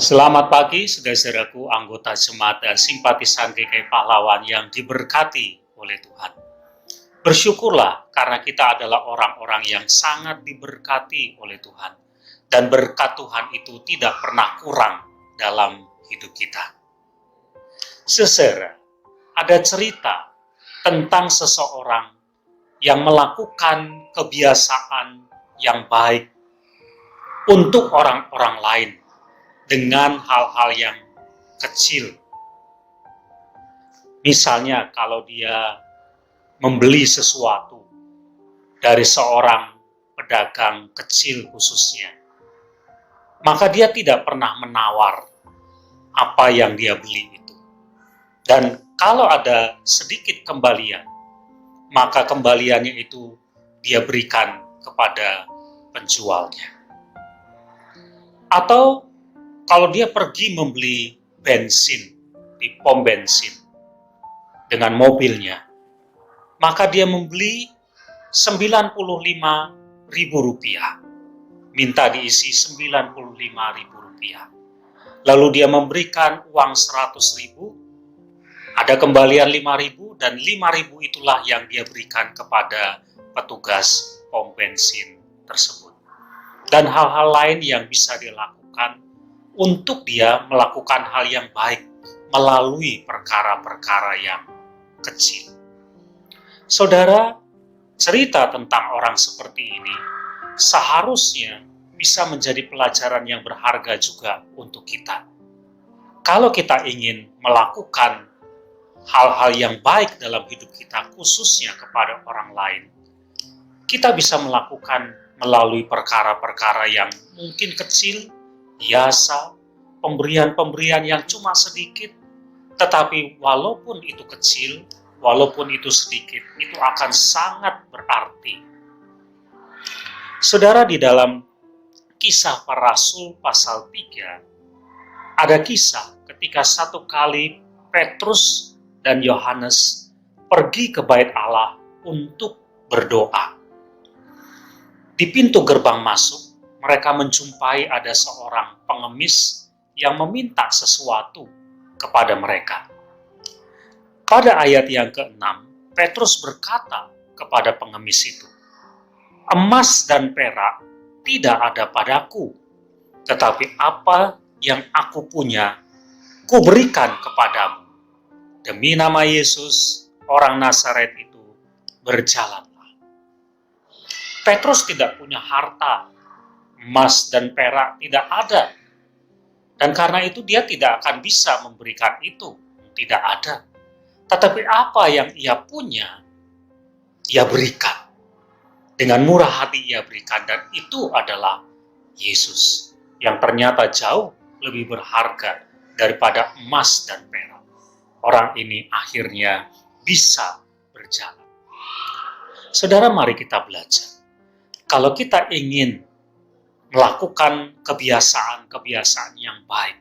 Selamat pagi, saudara-saudaraku, anggota jemaat dan simpatisan GKI Pahlawan yang diberkati oleh Tuhan. Bersyukurlah karena kita adalah orang-orang yang sangat diberkati oleh Tuhan. Dan berkat Tuhan itu tidak pernah kurang dalam hidup kita. Saudara, ada cerita tentang seseorang yang melakukan kebiasaan yang baik untuk orang-orang lain dengan hal-hal yang kecil. Misalnya kalau dia membeli sesuatu dari seorang pedagang kecil khususnya, maka dia tidak pernah menawar apa yang dia beli itu. Dan kalau ada sedikit kembalian, maka kembaliannya itu dia berikan kepada penjualnya. Atau kalau dia pergi membeli bensin di pom bensin dengan mobilnya, maka dia membeli Rp95.000, minta diisi Rp95.000. Lalu dia memberikan uang Rp100.000, ada kembalian Rp5.000, dan Rp5.000 itulah yang dia berikan kepada petugas pom bensin tersebut. Dan hal-hal lain yang bisa dilakukan untuk dia melakukan hal yang baik melalui perkara-perkara yang kecil. Saudara, cerita tentang orang seperti ini seharusnya bisa menjadi pelajaran yang berharga juga untuk kita. Kalau kita ingin melakukan hal-hal yang baik dalam hidup kita, khususnya kepada orang lain, kita bisa melakukan melalui perkara-perkara yang mungkin kecil, biasa, pemberian-pemberian yang cuma sedikit, tetapi walaupun itu kecil, walaupun itu sedikit, itu akan sangat berarti. Saudara, di dalam Kisah Para Rasul pasal 3, ada kisah ketika satu kali Petrus dan Yohanes pergi ke bait Allah untuk berdoa. Di pintu gerbang masuk, mereka menjumpai ada seorang pengemis yang meminta sesuatu kepada mereka. Pada ayat yang ke-6, Petrus berkata kepada pengemis itu, "Emas dan perak tidak ada padaku, tetapi apa yang aku punya, kuberikan kepadamu. Demi nama Yesus, orang Nazaret itu, berjalanlah." Petrus tidak punya harta, emas dan perak tidak ada. Dan karena itu dia tidak akan bisa memberikan itu, tidak ada. Tetapi apa yang ia punya, ia berikan. Dengan murah hati ia berikan, dan itu adalah Yesus, yang ternyata jauh lebih berharga daripada emas dan perak. Orang ini akhirnya bisa berjalan. Saudara, mari kita belajar. Kalau kita ingin melakukan kebiasaan-kebiasaan yang baik,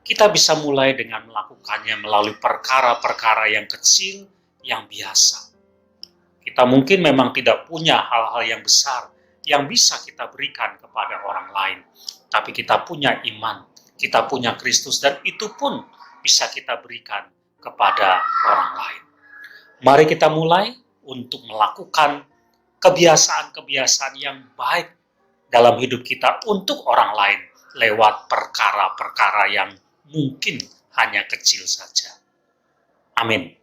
kita bisa mulai dengan melakukannya melalui perkara-perkara yang kecil, yang biasa. Kita mungkin memang tidak punya hal-hal yang besar yang bisa kita berikan kepada orang lain, tapi kita punya iman, kita punya Kristus, dan itu pun bisa kita berikan kepada orang lain. Mari kita mulai untuk melakukan kebiasaan-kebiasaan yang baik dalam hidup kita untuk orang lain lewat perkara-perkara yang mungkin hanya kecil saja. Amin.